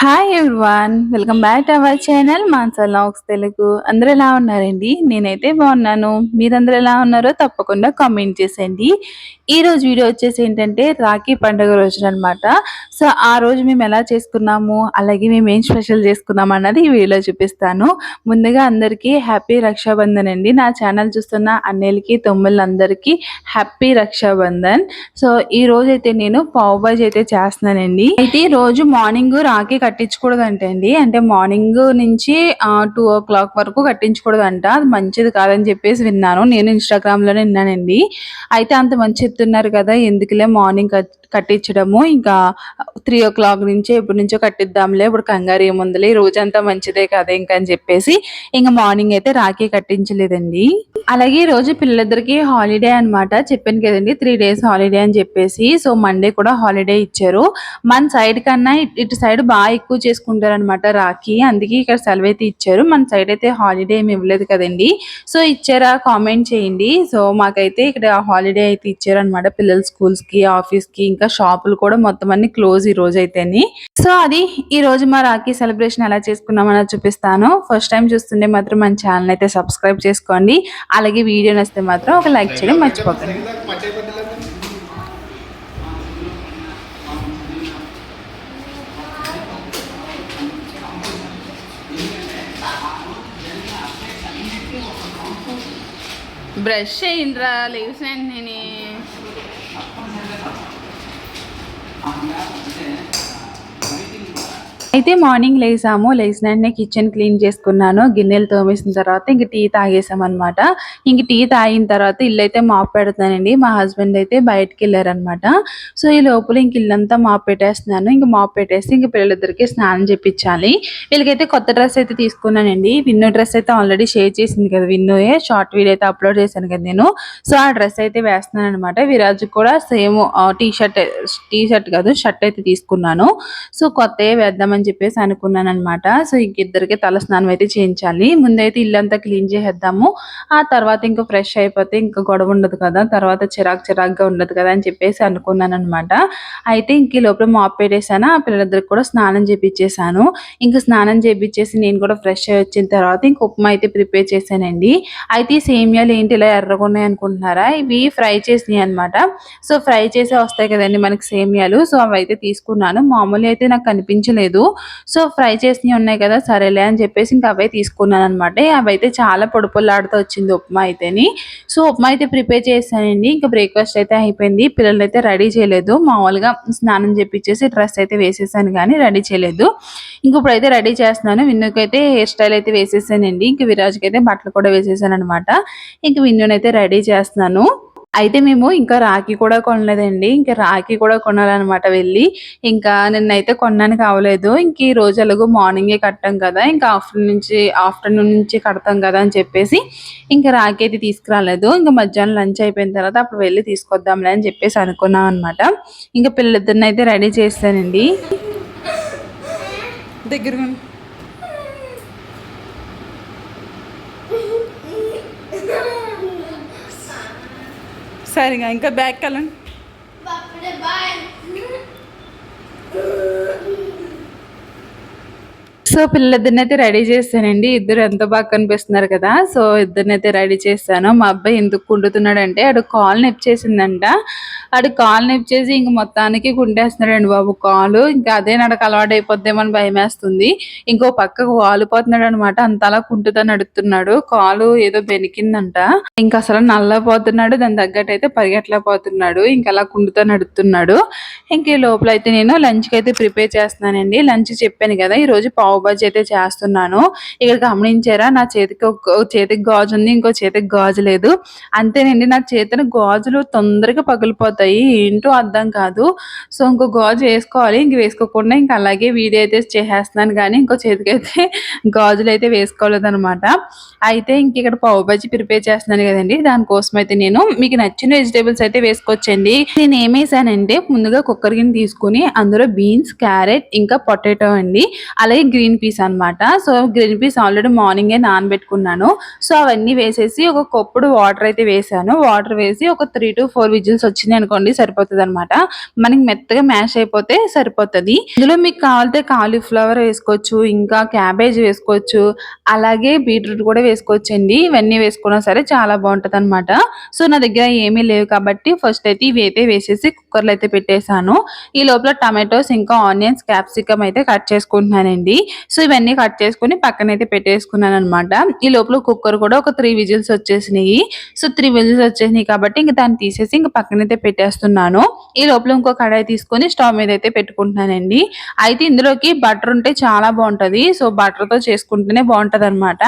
Hi everyone, welcome back to our channel Mansa logs Telugu. అందరూ ఎలా ఉన్నారండి? నేనైతే బాగున్నాను. మీరందరూ ఎలా ఉన్నారో తప్పకుండా కామెంట్ చేసేయండి. ఈ రోజు వీడియో వచ్చేసి ఏంటంటే రాఖీ పండుగ రోజున అనమాట. సో ఆ రోజు మేము ఎలా చేసుకున్నాము, అలాగే మేము ఏం స్పెషల్ చేసుకున్నాము అన్నది ఈ వీడియోలో చూపిస్తాను. ముందుగా అందరికీ హ్యాపీ రక్షాబంధన్ అండి. నా ఛానల్ చూస్తున్న అన్నయ్యలకి తమ్ముళ్ళందరికీ హ్యాపీ రక్షాబంధన్. సో ఈ రోజు అయితే నేను పావ్ బాజీ అయితే చేస్తున్నానండి. అయితే ఈ రోజు మార్నింగ్ రాఖీ కట్టించకూడదంటే అండి, అంటే మార్నింగ్ నుంచి 2 o'clock వరకు కట్టించకూడదంట. అది మంచిది కాదని చెప్పేసి విన్నాను. నేను ఇన్స్టాగ్రామ్ లోనే విన్నానండి. అయితే అంత మంచి చెప్తున్నారు కదా, ఎందుకులే మార్నింగ్ కట్టించడము, ఇంకా 3 o'clock నుంచే ఎప్పటి నుంచో కట్టిద్దాంలే, ఇప్పుడు కంగారు ఏముందిలే, ఈ రోజంతా మంచిదే కదా ఇంకా అని చెప్పేసి ఇంకా మార్నింగ్ అయితే రాఖీ కట్టించలేదండి. అలాగే ఈ రోజు పిల్లలిద్దరికి హాలిడే అనమాట. చెప్పాను కదండి 3 days హాలిడే అని చెప్పేసి. సో మండే కూడా హాలిడే ఇచ్చారు. మన సైడ్ కన్నా ఇటు సైడ్ బాగా ఎక్కువ చేసుకుంటారు అనమాట రాఖీ, అందుకే ఇక్కడ సెలవు అయితే ఇచ్చారు. మన సైడ్ అయితే హాలిడే ఏమి ఇవ్వలేదు కదండి. సో ఇచ్చారా కామెంట్ చేయండి. సో మాకైతే ఇక్కడ హాలిడే అయితే ఇచ్చారనమాట. పిల్లల స్కూల్స్ కి, ఆఫీస్ కి, ఇంకా షాపులు కూడా మొత్తం అన్ని క్లోజ్ ఈ రోజు అయితేని. సో అది ఈ రోజు మా రాఖీ సెలబ్రేషన్ ఎలా చేసుకున్నామని చూపిస్తాను. ఫస్ట్ టైం చూస్తుంటే మాత్రం మన ఛానల్ అయితే సబ్స్క్రైబ్ చేసుకోండి. అలాగే వీడియో నచ్చితే మాత్రం ఒక లైక్ చేయడం మర్చిపోకండి. బ్రష్ చేయండిరా, లేసాను నేను. అయితే మార్నింగ్ లేసాము. లేచిన వెంటనే కిచెన్ క్లీన్ చేసుకున్నాను. గిన్నెలు తోమేసిన తర్వాత ఇంక టీ తాగేసాం అనమాట. ఇంక టీ తాగిన తర్వాత ఇల్లు అయితే మాప్ పెడుతున్నానండి. మా హస్బెండ్ అయితే బయటకు వెళ్ళారనమాట. సో ఈ లోపల ఇంక ఇల్లంతా మాప్ పెట్టేస్తున్నాను. ఇంక మాప్ పెట్టేసి ఇంక పిల్లలిద్దరికి స్నానం చేపించాలి. వీళ్ళకైతే కొత్త డ్రెస్ అయితే తీసుకున్నానండి. విన్నో డ్రెస్ అయితే ఆల్రెడీ షేర్ చేసింది కదా, విన్నోయే షార్ట్ వీడియో అయితే అప్లోడ్ చేశాను కదా నేను. సో ఆ డ్రెస్ అయితే వేస్తున్నాను అనమాట. విరాజ్ కూడా సేమ్ టీ షర్ట్ కాదు, షర్ట్ అయితే తీసుకున్నాను. సో కొత్తవి వేద్దామని చెప్పేసి అనుకున్నాను అనమాట. సో ఇంకిద్దరికి తల స్నానం అయితే చేయించాలి. ముందైతే ఇల్లంతా క్లీన్ చేసేద్దాము. ఆ తర్వాత ఇంకా ఫ్రెష్ అయిపోతే ఇంకా గొడవ ఉండదు కదా, తర్వాత చిరాకుగా ఉండదు కదా అని చెప్పేసి అనుకున్నాను అనమాట. అయితే ఇంక లోపల మాప్ పెట్టేసాను. ఆ పిల్లలిద్దరికి కూడా స్నానం చేపించేసాను. ఇంకా స్నానం చేపించేసి నేను కూడా ఫ్రెష్ అయ్యి వచ్చిన తర్వాత ఇంక ఉప్మా అయితే ప్రిపేర్ చేశానండి. అయితే ఈ సేమియాలు ఏంటి ఇలా ఎర్రగా ఉన్నాయి అనుకుంటున్నారా, ఇవి ఫ్రై చేసినాయి అనమాట. సో ఫ్రై చేసే వస్తాయి కదండి మనకి సేమియాలు. సో అవి అయితే తీసుకున్నాను. మామూలు అయితే నాకు కనిపించలేదు. సో ఫ్రై చేసినవి ఉన్నాయి కదా, సరేలే అని చెప్పేసి ఇంకా అవే తీసుకున్నాను అనమాట. అవైతే చాలా పొడిపొల్లాడుతూ వచ్చింది ఉప్మా అయితేని. సో ఉప్మా అయితే ప్రిపేర్ చేశానండి. ఇంకా బ్రేక్ఫాస్ట్ అయితే అయిపోయింది. పిల్లలు అయితే రెడీ చేయలేదు. మామూలుగా స్నానం చేపించేసి డ్రెస్ అయితే వేసేసాను కానీ రెడీ చేయలేదు. ఇంక ఇప్పుడైతే రెడీ చేస్తున్నాను. విన్నుకైతే హెయిర్ స్టైల్ అయితే వేసేసానండి. ఇంక విరాజ్కి అయితే బట్టలు కూడా వేసేసాను అనమాట. ఇంక విన్నునైతే రెడీ చేస్తున్నాను. అయితే మేము ఇంకా రాఖీ కూడా కొనలేదండి. ఇంకా రాఖీ కూడా కొనాలన్నమాట వెళ్ళి. ఇంకా నిన్నైతే కొనడానికి అవ్వలేదు. ఇంక ఈ రోజు ఎలాగో మార్నింగే కట్టాం కదా, ఇంకా ఆఫ్టర్నూన్ నుంచి కడతాం కదా అని చెప్పేసి ఇంకా రాఖీ అయితే తీసుకురాలేదు. ఇంకా మధ్యాహ్నం లంచ్ అయిపోయిన తర్వాత అప్పుడు వెళ్ళి తీసుకొద్దాంలే అని చెప్పేసి అనుకున్నాం అనమాట. ఇంకా పిల్లలిద్దరిని అయితే రెడీ చేస్తానండి. దగ్గరగా సరిగా ఇంకా బ్యాక్ కలండి. సో పిల్లలిద్దరిని అయితే రెడీ చేస్తానండి. ఇద్దరు ఎంతో బాగా కనిపిస్తున్నారు కదా. సో ఇద్దరిని అయితే రెడీ చేస్తాను. మా అబ్బాయి ఎందుకు కుండుతున్నాడంటే ఆడు కాలు నొప్పి చేసిందంట. ఆడు కాలు నొప్పి చేసి ఇంక మొత్తానికి కుంటేస్తున్నాడండి బాబు కాలు. ఇంకా అదే నడక అలవాటు అయిపోద్దేమని భయం వేస్తుంది. ఇంకో పక్కకు వాలిపోతున్నాడు అనమాట. అంతలా కుంటుతా నడుస్తున్నాడు. కాలు ఏదో బెనికిందంట. ఇంకా అసలు నల్లపోతున్నాడు. దాని తగ్గట్టు అయితే పరిగెట్టలేకపోతున్నాడు. ఇంకా అలా కుంటుతా నడుస్తున్నాడు. ఇంక ఈ లోపల అయితే నేను లంచ్కి అయితే ప్రిపేర్ చేస్తున్నానండి. లంచ్ చెప్పాను కదా, ఈ రోజు పావు బాజీ అయితే చేస్తున్నాను. ఇక్కడ గమనించారా, నా చేతికి గాజు ఉంది, ఇంకో చేతికి గాజు లేదు. అంతేనండి, నా చేతిని గాజులు తొందరగా పగిలిపోతాయి, ఏంటో అర్థం కాదు. సో ఇంకో గాజు వేసుకోవాలి. ఇంక వేసుకోకుండా ఇంకా అలాగే వీడియో అయితే చేసేస్తున్నాను కానీ ఇంకో చేతికి అయితే గాజులు అయితే వేసుకోలేదు అనమాట. అయితే ఇంక ఇక్కడ పావు బాజీ ప్రిపేర్ చేస్తున్నాను కదండి, దానికోసం అయితే నేను మీకు నచ్చిన వెజిటేబుల్స్ అయితే వేసుకోవచ్చండి. నేను ఏమేసానంటే ముందుగా కుక్కర్ గిన్నె తీసుకుని అందులో బీన్స్, క్యారెట్, ఇంకా పొటాటో అండి, అలాగే గ్రీన్ గ్రీన్ పీస్ అన్నమాట. సో గ్రీన్ పీస్ ఆల్రెడీ మార్నింగే నానబెట్టుకున్నాను. సో అవన్నీ వేసేసి ఒక కప్పుడు వాటర్ అయితే వేసాను. వాటర్ వేసి ఒక 3-4 విజిల్స్ వచ్చినాయి అనుకోండి సరిపోతదన్నమాట. మనకి మెత్తగా మ్యాష్ అయిపోతే సరిపోతది. ఇందులో మీకు కావాలితే కాలీఫ్లవర్ వేసుకోవచ్చు, ఇంకా క్యాబేజ్ వేసుకోవచ్చు, అలాగే బీట్రూట్ కూడా వేసుకోవచ్చండి. ఇవన్నీ వేసుకున్నా సరే చాలా బాగుంటదన్నమాట. సో నా దగ్గర ఏమీ లేవు కాబట్టి ఫస్ట్ అయితే ఇవి అయితే వేసేసి కుక్కర్లో అయితే పెట్టేశాను. ఈ లోపల టమాటోస్ ఇంకా ఆనియన్స్, క్యాప్సికమ్ అయితే కట్ చేసుకుంటున్నానండి. సో ఇవన్నీ కట్ చేసుకుని పక్కనైతే పెట్టేసుకున్నాను అనమాట. ఈ లోపల కుక్కర్ కూడా ఒక 3 విజిల్స్ వచ్చేసినాయి. సో 3 విజిల్స్ వచ్చేసినాయి కాబట్టి ఇంక దాన్ని తీసేసి ఇంక పక్కనైతే పెట్టేస్తున్నాను. ఈ లోపల ఇంకో కడాయి తీసుకొని స్టవ్ మీద అయితే పెట్టుకుంటున్నానండి. అయితే ఇందులోకి బటర్ ఉంటే చాలా బాగుంటది. సో బటర్ తో చేసుకుంటేనే బాగుంటది అనమాట.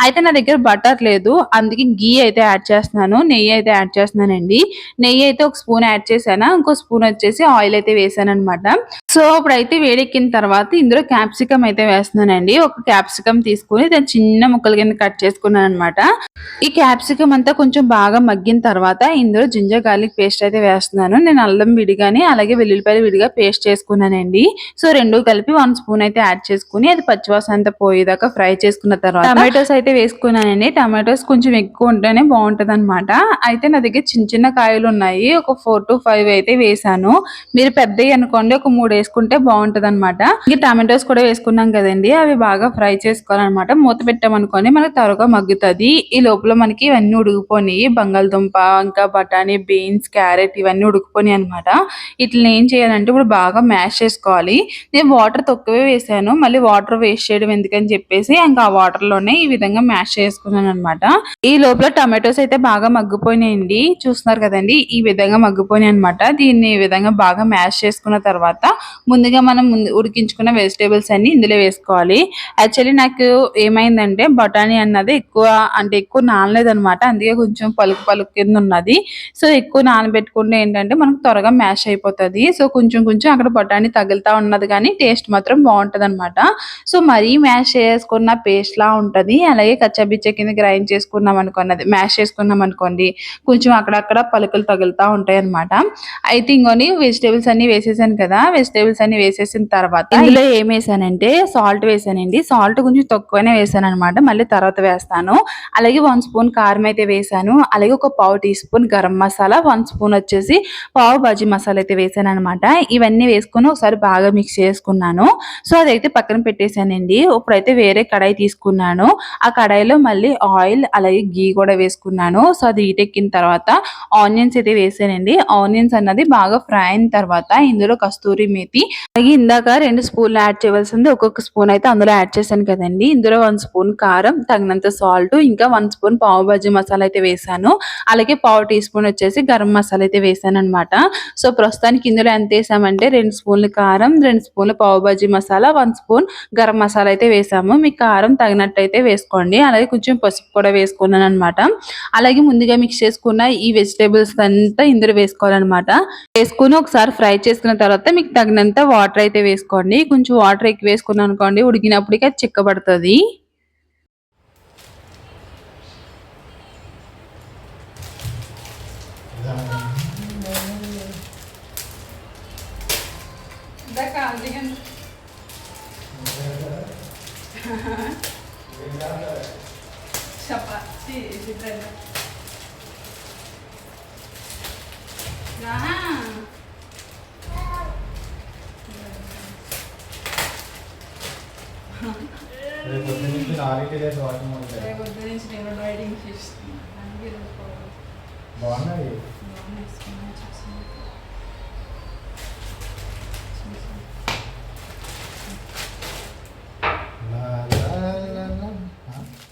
అయితే నా దగ్గర బటర్ లేదు, అందుకే గీ అయితే యాడ్ చేస్తున్నాను, నెయ్యి అయితే యాడ్ చేస్తున్నానండి. నెయ్యి అయితే ఒక స్పూన్ యాడ్ చేశాను, ఇంకో స్పూన్ వచ్చేసి ఆయిల్ అయితే వేసాను అనమాట. సో ఇప్పుడైతే వేడెక్కిన తర్వాత ఇందులో క్యాప్సికమ్ అయితే వేస్తున్నానండి. ఒక క్యాప్సికమ్ తీసుకుని దాన్ని చిన్న ముక్కల కింద కట్ చేసుకున్నాను అనమాట. ఈ క్యాప్సికమ్ అంతా కొంచెం బాగా మగ్గిన తర్వాత ఇందులో జింజర్ గార్లిక్ పేస్ట్ అయితే వేస్తున్నాను. నేను అల్లం విడిగాని అలాగే వెల్లుల్లిపాయలు విడిగా పేస్ట్ చేసుకున్నానండి. సో రెండు కలిపి 1 స్పూన్ అయితే యాడ్ చేసుకుని అది పచ్చివాసన అంతా పోయేదాకా ఫ్రై చేసుకున్న తర్వాత టమాటోస్ అయితే వేసుకున్నానండి. టమాటోస్ కొంచెం ఎక్కువ ఉంటేనే బాగుంటది అనమాట. అయితే నా దగ్గర చిన్న చిన్న కాయలు ఉన్నాయి, ఒక 4-5 అయితే వేసాను. మీరు పెద్దవి అనుకోండి, ఒక 3 వేసుకుంటే బాగుంటది అనమాట. ఇంకా టమాటోస్ కూడా వేసుకున్నాం కదండి, అవి బాగా ఫ్రై చేసుకోవాలన్నమాట. మూత పెట్టామనుకోండి మనకు త్వరగా మగ్గుతుంది. ఈ లోపల మనకి ఇవన్నీ ఉడికిపోయి బంగాళదుంప ఇంకా బఠానీ, బీన్స్, క్యారెట్ ఇవన్నీ ఉడికిపోయి అనమాట. ఇట్లా ఏం చేయాలంటే ఇప్పుడు బాగా మ్యాష్ చేసుకోవాలి. నేను వాటర్ తక్కువే వేసాను, మళ్ళీ వాటర్ వేస్ట్ చేయడం ఎందుకని చెప్పేసి ఇంకా ఆ వాటర్ లోనే ఈ విధంగా మ్యాష్ చేసుకున్నాను అనమాట. ఈ లోపల టమాటోస్ అయితే బాగా మగ్గిపోయినాయండి, చూస్తున్నారు కదండి, ఈ విధంగా మగ్గిపోయినాయి అనమాట. దీన్ని ఈ విధంగా బాగా మ్యాష్ చేసుకున్న తర్వాత ముందుగా మనం ఉడికించుకున్న వెజిటేబుల్స్ అన్ని ఇందులో వేసుకోవాలి. యాక్చువల్లీ నాకు ఏమైందంటే బఠానీ అన్నది ఎక్కువ నానలేదు అనమాట, అందుకే కొంచెం పలుకు పలుకు కింద ఉన్నది. సో ఎక్కువ నానబెట్టుకుంటే ఏంటంటే మనకు త్వరగా మ్యాష్ అయిపోతుంది. సో కొంచెం కొంచెం అక్కడ బఠానీ తగులుతా ఉన్నది కానీ టేస్ట్ మాత్రం బాగుంటది అనమాట. సో మరీ మ్యాష్ చేసుకున్న పేస్ట్ లా ఉంటది. అలాగే కచ్చాబిచ్చ కింద గ్రైండ్ చేసుకున్నాం అనుకోండి, మ్యాష్ చేసుకున్నాం అనుకోండి, కొంచెం అక్కడక్కడ పలుకులు తగులుతా ఉంటాయి అనమాట. అయితే ఇంకొని వెజిటేబుల్స్ అన్ని వేసేసాను కదా, వెజిటేబుల్స్ అన్ని వేసేసిన తర్వాత ఇందులో ఏం వేసానంటే సాల్ట్ వేసానండి. సాల్ట్ కొంచెం తక్కువనే వేసాను అనమాట, మళ్ళీ తర్వాత వేస్తాను. అలాగే 1 స్పూన్ కారం అయితే వేసాను. అలాగే ఒక పావు teaspoon garam masala, 1 spoon వచ్చేసి పావు బాజీ మసాలా అయితే వేసాను అనమాట. ఇవన్నీ వేసుకుని ఒకసారి బాగా మిక్స్ చేసుకున్నాను. సో అదైతే పక్కన పెట్టేశానండి. ఇప్పుడైతే వేరే కడాయి తీసుకున్నాను. ఆ కడాయిలో మళ్ళీ ఆయిల్ అలాగే గీ కూడా వేసుకున్నాను. సో అది హీటెక్కిన తర్వాత ఆనియన్స్ అయితే వేసానండి. ఆనియన్స్ అన్నది బాగా ఫ్రై అయిన తర్వాత ఇందులో కస్తూరి మేతి, అలాగే ఇందాక 2 స్పూన్లు యాడ్ చేయవలసింది ఒక్కొక్క స్పూన్ అయితే అందులో యాడ్ చేశాను కదండి. ఇందులో 1 స్పూన్ కారం, తగినంత సాల్ట్, ఇంకా 1 స్పూన్ పావు బాజీ మసాలా అయితే వేసాను. అలాగే పావు టీ స్పూన్ వచ్చేసి గరం మసాలా అయితే వేసాను అనమాట. సో ప్రస్తుతానికి ఇందులో ఎంత వేసామంటే 2 స్పూన్లు కారం, 2 స్పూన్లు పావు బాజీ మసాలా, 1 స్పూన్ గరం మసాలా అయితే వేసాము. మీకు కారం తగినట్టు అయితే వేసుకోండి. అలాగే కొంచెం పసుపు కూడా వేసుకున్నాను అనమాట. అలాగే ముందుగా మిక్స్ చేసుకున్న ఈ వెజిటేబుల్స్ అంతా ఇందులో వేసుకోవాలన్నమాట. వేసుకుని ఒకసారి ఫ్రై చేసుకున్న తర్వాత మీకు తగినంత వాటర్ అయితే వేసుకోండి. కొంచెం వాటర్ ఎక్కువ వేసుకున్నాను అనుకోండి, ఉడికినప్పటికీ అది చిక్కబడుతుంది. బాగున్నాయి.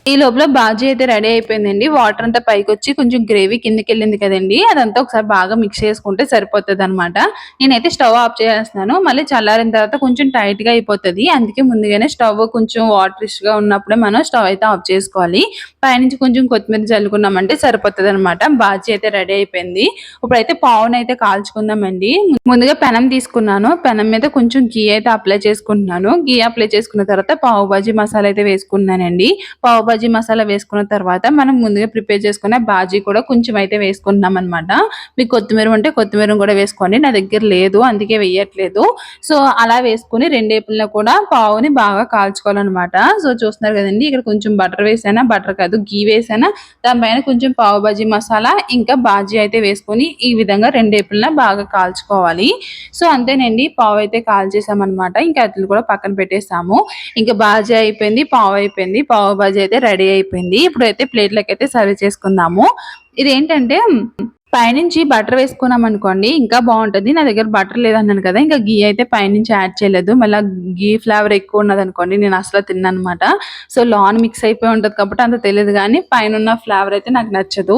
ఈ లోపల బాజీ అయితే రెడీ అయిపోయిందండి. వాటర్ అంతా పైకి వచ్చి కొంచెం గ్రేవీ కిందకి వెళ్ళింది కదండి, అదంతా ఒకసారి బాగా మిక్స్ చేసుకుంటే సరిపోతుంది అనమాట. నేనైతే స్టవ్ ఆఫ్ చేసేస్తున్నాను. మళ్ళీ చల్లారిన తర్వాత కొంచెం టైట్ గా అయిపోతుంది, అందుకే ముందుగానే స్టవ్ కొంచెం వాటరిష్ గా ఉన్నప్పుడే మనం స్టవ్ అయితే ఆఫ్ చేసుకోవాలి. పైనుంచి కొంచెం కొత్తిమీర చల్లుకున్నామంటే సరిపోతుంది అనమాట. బాజీ అయితే రెడీ అయిపోయింది. ఇప్పుడైతే పావును అయితే కాల్చుకుందామండి. ముందుగా పెనం తీసుకున్నాను, పెనం మీద కొంచెం గీ అయితే అప్లై చేసుకుంటున్నాను. గీ అప్లై చేసుకున్న తర్వాత పావు బాజీ మసాలా అయితే వేసుకున్నానండి. పావు బజ్జీ మసాలా వేసుకున్న తర్వాత మనం ముందుగా ప్రిపేర్ చేసుకున్న బాజీ కూడా కొంచెం అయితే వేసుకుంటున్నాం అనమాట. మీకు కొత్తిమీర ఉంటే కొత్తిమీర కూడా వేసుకోండి. నా దగ్గర లేదు అందుకే వేయట్లేదు. సో అలా వేసుకుని రెండేపుల్లో కూడా పావుని బాగా కాల్చుకోవాలన్నమాట. సో చూస్తున్నారు కదండి, ఇక్కడ కొంచెం బటర్ వేసానా, బటర్ కాదు గీ వేసానా, దానిపైన కొంచెం పావు బజ్జీ మసాలా ఇంకా బాజీ అయితే వేసుకొని ఈ విధంగా రెండేపుల్లా బాగా కాల్చుకోవాలి. సో అంతేనండి, పావు అయితే కాల్చేసామన్నమాట. ఇంకా అట్లా కూడా పక్కన పెట్టేసాము. ఇంకా బాజీ అయిపోయింది, పావు అయిపోయింది, పావు బాజీ అయితే రెడీ అయిపోయింది. ఇప్పుడైతే ప్లేట్లకి అయితే సర్వ్ చేసుకుందాము. ఇదేంటంటే పైనుంచి బటర్ వేసుకున్నాం అనుకోండి ఇంకా బాగుంటది. నా దగ్గర బటర్ లేదన్నాను కదా, ఇంకా గీ అయితే పైనుంచి యాడ్ చేయలేదు. మళ్ళీ గీ ఫ్లేవర్ ఎక్కువ ఉన్నది అనుకోండి నేను అసలు తిన్ననమాట. సో లాన్ మిక్స్ అయిపోయి ఉంటది కాబట్టి అంత తెలియదు, కానీ పైన ఉన్న ఫ్లేవర్ అయితే నాకు నచ్చదు.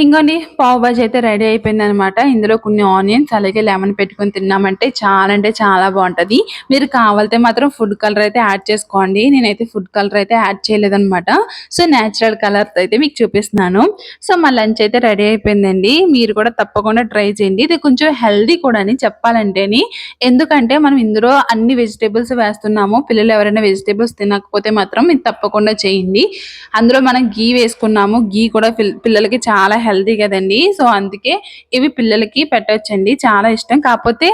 ఇంకోండి పావ్ బాజీ అయితే రెడీ అయిపోయింది అనమాట. ఇందులో కొన్ని ఆనియన్స్ అలాగే లెమన్ పెట్టుకొని తిన్నామంటే చాలా అంటే చాలా బాగుంటది. మీరు కావాలితే మాత్రం ఫుడ్ కలర్ అయితే యాడ్ చేసుకోండి. నేనైతే ఫుడ్ కలర్ అయితే యాడ్ చేయలేదన్నమాట. సో నేచురల్ కలర్ అయితే మీకు చూపిస్తున్నాను. సో మా లంచ్ అయితే రెడీ అయిపోయిందండి. మీరు కూడా తప్పకుండా ట్రై చేయండి. ఇది కొంచెం హెల్దీ కూడా అని చెప్పాలంటేని, ఎందుకంటే మనం ఇందులో అన్ని వెజిటేబుల్స్ వేస్తున్నాము. పిల్లలు ఎవరైనా వెజిటేబుల్స్ తినకపోతే మాత్రం ఇది తప్పకుండా చేయండి. అందులో మనం గీ వేసుకున్నాము. గీ కూడా పిల్లలకి చాలా హెల్దీ కదండి. సో అందుకే ఇవి పిల్లలకి పెట్టొచ్చండి, చాలా ఇష్టం. కాకపోతే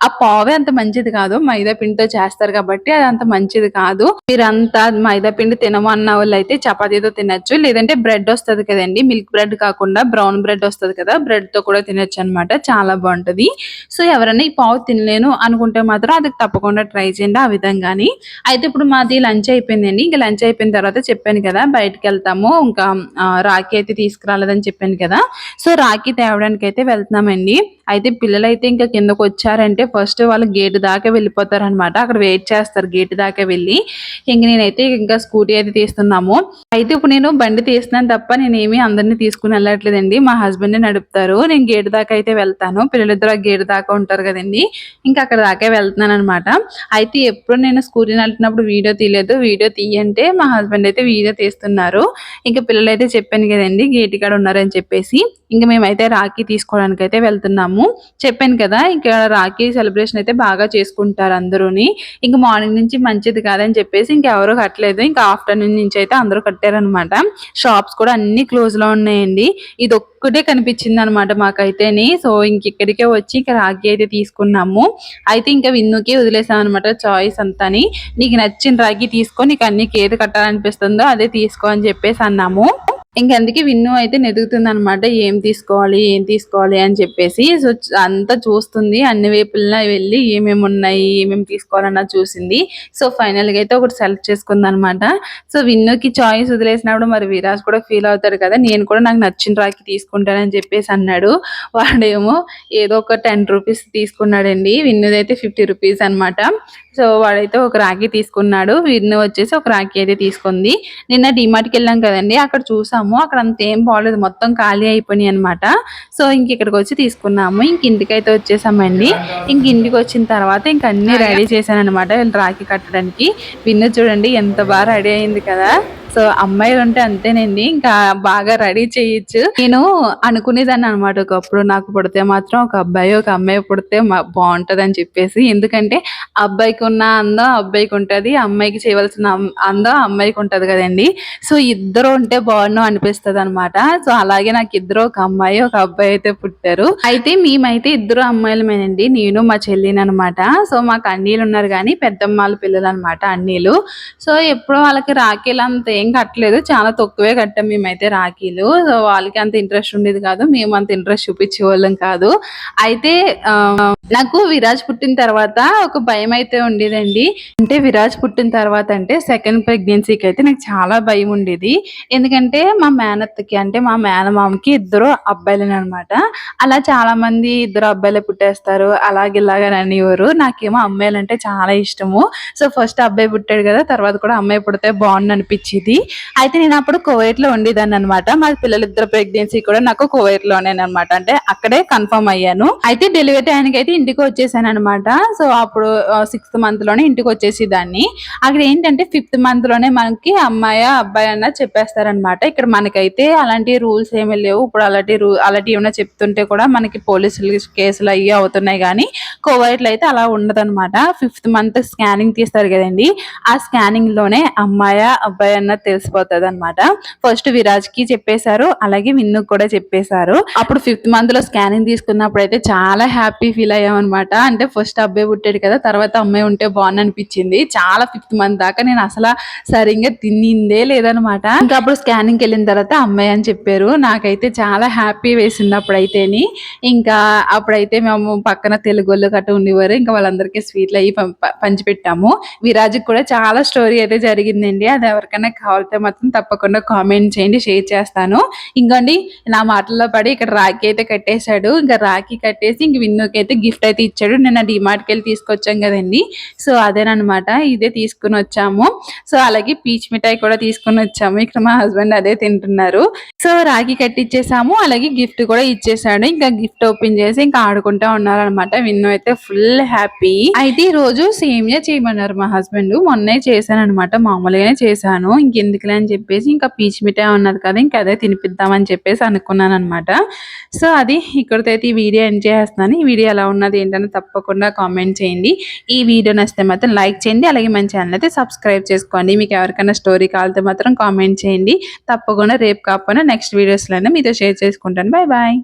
ఆ పావే అంత మంచిది కాదు, మైదా పిండితో చేస్తారు కాబట్టి అది అంత మంచిది కాదు. మీరంతా మైదా పిండి తినము అన్న వాళ్ళు అయితే చపాతీతో తినచ్చు, లేదంటే బ్రెడ్ వస్తుంది కదండి, మిల్క్ బ్రెడ్ కాకుండా బ్రౌన్ బ్రెడ్ వస్తుంది కదా, బ్రెడ్ తో కూడా తినొచ్చు అనమాట. చాలా బాగుంటది. సో ఎవరైనా ఈ పావు తినలేను అనుకుంటే మాత్రం అది తప్పకుండా ట్రై చేయండి ఆ విధంగాని. అయితే ఇప్పుడు మాది లంచ్ అయిపోయిందండి. ఇంకా లంచ్ అయిపోయిన తర్వాత చెప్పాను కదా బయటకు వెళ్తాము, ఇంకా రాఖీ అయితే తీసుకురాలేదని చెప్పాను కదా. సో రాఖీ తేవడానికి అయితే వెళ్తున్నామండి. అయితే పిల్లలు అయితే ఇంకా కిందకు వచ్చారంటే ఫస్ట్ వాళ్ళు గేట్ దాకా వెళ్ళిపోతారు అనమాట. అక్కడ వెయిట్ చేస్తారు గేట్ దాకా వెళ్ళి. ఇంక నేనైతే ఇంకా స్కూటీ అయితే తీస్తున్నాము. అయితే ఇప్పుడు నేను బండి తీస్తున్నాను తప్ప నేనేమి అందరినీ తీసుకుని వెళ్ళట్లేదండి. మా హస్బెండ్ నడుపుతారు, నేను గేట్ దాకా అయితే వెళ్తాను. పిల్లలిద్దరు ఆ గేట్ దాకా ఉంటారు కదండి, ఇంకా అక్కడ దాకా వెళ్తున్నాను అనమాట. అయితే ఎప్పుడు నేను స్కూటీ నడిపినప్పుడు వీడియో తీయలేదు. వీడియో తీయంటే మా హస్బెండ్ అయితే వీడియో తీస్తున్నారు. ఇంకా పిల్లలు అయితే చెప్పాను కదండి గేట్ కాడ ఉన్నారని చెప్పేసి, ఇంకా మేమైతే రాఖీ తీసుకోవడానికి అయితే వెళ్తున్నాము. చెప్పాను కదా ఇంకా రాఖీ సెలబ్రేషన్ అయితే బాగా చేసుకుంటారు అందరూని. ఇంకా మార్నింగ్ నుంచి మంచిది కాదని చెప్పేసి ఇంకెవరూ కట్టలేదు. ఇంకా ఆఫ్టర్నూన్ నుంచి అయితే అందరూ కట్టారనమాట. షాప్స్ కూడా అన్ని క్లోజ్ లో ఉన్నాయండి. ఇది ఒక్కటే కనిపించింది అనమాట మాకైతేని. సో ఇక్కడికే వచ్చి ఇంకా రాఖీ అయితే తీసుకున్నాము. అయితే ఇంకా విన్నుకి వదిలేసాం అనమాట చాయిస్ అంతాని. నీకు నచ్చిన రాఖీ తీసుకో, నీకు అన్నికి ఏది కట్టాలనిపిస్తుందో అదే తీసుకో అని చెప్పేసి అన్నాము. ఇంకందుకే విన్ను అయితే నెదుగుతుంది అనమాట, ఏం తీసుకోవాలి అని చెప్పేసి. సో అంతా చూస్తుంది, అన్ని వైపులా వెళ్ళి ఏమేమి ఉన్నాయి ఏమేమి తీసుకోవాలన్నా చూసింది. సో ఫైనల్ గా అయితే ఒకటి సెలెక్ట్ చేసుకుంది అనమాట. సో విన్నుకి చాయిస్ వదిలేసినప్పుడు మరి విరాజ్ కూడా ఫీల్ అవుతాడు కదా, నేను కూడా నాకు నచ్చిన రాఖీ తీసుకుంటానని చెప్పేసి అన్నాడు. వాడేమో ఏదో ఒక 10 రూపీస్ తీసుకున్నాడండి. విన్నుదైతే 50 రూపీస్ అనమాట. సో వాడైతే ఒక రాఖీ తీసుకున్నాడు, విన్ను వచ్చేసి ఒక రాఖీ అయితే తీసుకుంది. నిన్న డిమార్ట్కి వెళ్ళాం కదండి, అక్కడ చూసాము, అక్కడ అంత ఏం బాగలేదు, మొత్తం ఖాళీ అయిపోయినాయి అనమాట. సో ఇక్కడికి వచ్చి తీసుకున్నాము. ఇంటికైతే వచ్చేసామండి. ఇంటికి వచ్చిన తర్వాత ఇంక అన్ని రెడీ చేశాను అనమాట వీళ్ళు రాఖీ కట్టడానికి. విన్ను చూడండి ఎంత బాగా రెడీ అయింది కదా. సో అమ్మాయిలు అంటే అంతేనండి, ఇంకా బాగా రెడీ చేయొచ్చు. నేను అనుకునేదాన్ని అనమాట ఒకప్పుడు, నాకు పుడితే మాత్రం ఒక అబ్బాయి ఒక అమ్మాయి పుడితే బాగుంటది అని చెప్పేసి. ఎందుకంటే అబ్బాయికి ఉన్న అందం అబ్బాయికి ఉంటది, అమ్మాయికి చేయవలసిన అందం అమ్మాయికి ఉంటది కదండి. సో ఇద్దరు ఉంటే బాగున్నాం అనిపిస్తుంది అనమాట. సో అలాగే నాకు ఇద్దరు, ఒక అమ్మాయి ఒక అబ్బాయి అయితే పుట్టారు. అయితే మేమైతే ఇద్దరు అమ్మాయిలమేనండి, నేను మా చెల్లిని అనమాట. సో మాకు అన్నీలు ఉన్నారు కానీ పెద్దమ్మాళ్ళ పిల్లలు అనమాట అన్నీలు. సో ఎప్పుడు వాళ్ళకి రాఖీలు అంత ఏం కట్టలేదు, చాలా తక్కువే కట్టాం మేమైతే రాఖీలు. సో వాళ్ళకి అంత ఇంట్రెస్ట్ ఉండేది కాదు, మేము అంత ఇంట్రెస్ట్ చూపించే వాళ్ళం కాదు. అయితే నాకు విరాజ్ పుట్టిన తర్వాత ఒక భయం అయితే ఉండేదండి. అంటే విరాజ్ పుట్టిన తర్వాత అంటే సెకండ్ ప్రెగ్నెన్సీకి అయితే నాకు చాలా భయం ఉండేది. ఎందుకంటే మా మేనత్తకి అంటే మా మేనమామకి ఇద్దరు అబ్బాయిలు అనమాట. అలా చాలా మంది ఇద్దరు అబ్బాయిలే పుట్టేస్తారు అలాగిలాగని అనేవారు. నాకేమో అమ్మాయిలు అంటే చాలా ఇష్టము. సో ఫస్ట్ అబ్బాయి పుట్టాడు కదా, తర్వాత కూడా అమ్మాయి పుడితే బాగుండు అనిపించింది. అయితే నేను అప్పుడు కువైట్ లో ఉండేదాన్ని అనమాట. మా పిల్లలిద్దరు ప్రెగ్నెన్సీ కూడా నాకు కువైట్ లోనే అనమాట, అంటే అక్కడే కన్ఫర్మ్ అయ్యాను. అయితే డెలివరీ టైంకి అయితే ఇంటికి వచ్చేసాను అనమాట. సో అప్పుడు 6th month లోనే ఇంటికి వచ్చేసి దాన్ని. అక్కడ ఏంటంటే 5th month లోనే మనకి అమ్మాయి అబ్బాయి అన్న చెప్పేస్తారనమాట. ఇక్కడ మనకైతే అలాంటి రూల్స్ ఏమీ లేవు. ఇప్పుడు అలాంటి ఏమైనా చెప్తుంటే కూడా మనకి పోలీసులు కేసులు అయ్యి అవుతున్నాయి, కానీ కువైట్ లో అయితే అలా ఉండదన్నమాట. 5th month స్కానింగ్ తీస్తారు కదండి, ఆ స్కానింగ్ లోనే అమ్మాయి అబ్బాయి అన్న అన్నది తెలిసిపోతుంది అనమాట. ఫస్ట్ విరాజ్ కి చెప్పేశారు, అలాగే విన్నుకు కూడా చెప్పేశారు. అప్పుడు 5th month లో స్కానింగ్ తీసుకున్నప్పుడు అయితే చాలా హ్యాపీ ఫీల్ అయ్యాం అనమాట. అంటే ఫస్ట్ అబ్బాయి పుట్టాడు కదా, తర్వాత అమ్మాయి ఉంటే బాగుంది అనిపించింది. చాలా 5th month దాకా నేను అసలు సరిగ్గా తినిందే లేదనమాట. ఇంకా అప్పుడు స్కానింగ్ వెళ్ళిన తర్వాత అమ్మాయి అని చెప్పారు. నాకైతే చాలా హ్యాపీ వేసింది అప్పుడైతేని. ఇంకా అప్పుడైతే మేము పక్కన తెలుగోళ్ళు గట్ట ఉండేవారు. ఇంకా వాళ్ళందరికీ స్వీట్లు అవి పంచిపెట్టాము. విరాజ్కి కూడా చాలా స్టోరీ అయితే జరిగిందండి. అది ఎవరికైనా కావాలితే మాత్రం తప్పకుండా కామెంట్ చేయండి, షేర్ చేస్తాను. ఇంకోండి నా మాటల్లో పడి ఇక్కడ రాఖీ అయితే కట్టేశాడు. ఇంకా రాఖీ కట్టేసి ఇంక విన్నుకి అయితే గిఫ్ట్ అయితే ఇచ్చాడు. నేను డిమార్ట్కి వెళ్ళి తీసుకొచ్చాం కదండి, సో అదేనమాట, ఇదే తీసుకుని వచ్చాము. సో అలాగే పీచ్ మిఠాయి కూడా తీసుకుని వచ్చాము. ఇక్కడ మా హస్బెండ్ అదే తింటున్నారు. సో రాఖీ కట్టిచ్చేసాము, అలాగే గిఫ్ట్ కూడా ఇచ్చేసాడు. ఇంకా గిఫ్ట్ ఓపెన్ చేసి ఇంకా ఆడుకుంటా ఉన్నారనమాట. విన్ను అయితే ఫుల్ హ్యాపీ. అయితే ఈ రోజు సేమియా చేయమన్నారు మా హస్బెండ్. మొన్నే చేశాను అనమాట, మామూలుగానే చేశాను. ఇంకెందుకులే అని చెప్పేసి ఇంకా పీచ్ మిఠాయి ఉన్నది కదా, ఇంకా అదే తినిపిద్దామని చెప్పేసి అనుకున్నాను అనమాట. సో అది ఇక్కడితో అయితే ఈ వీడియో ఎండ్ చేస్తున్నాను. ఈ వీడియో ఎలా ఉన్నది ఏంటని తప్పకుండా కామెంట్ చేయండి. ఈ వీడియో నచ్చితే మాత్రం లైక్ చేయండి, అలాగే మన ఛానల్ అయితే సబ్స్క్రైబ్ చేసుకోండి. మీకు ఎవరికైనా స్టోరీ కావాలితే మాత్రం కామెంట్ చేయండి. తప్పకుండా రేపు కాకపోయినా నెక్స్ట్ వీడియోస్లోనే మీతో షేర్ చేసుకుంటాను. Bye bye.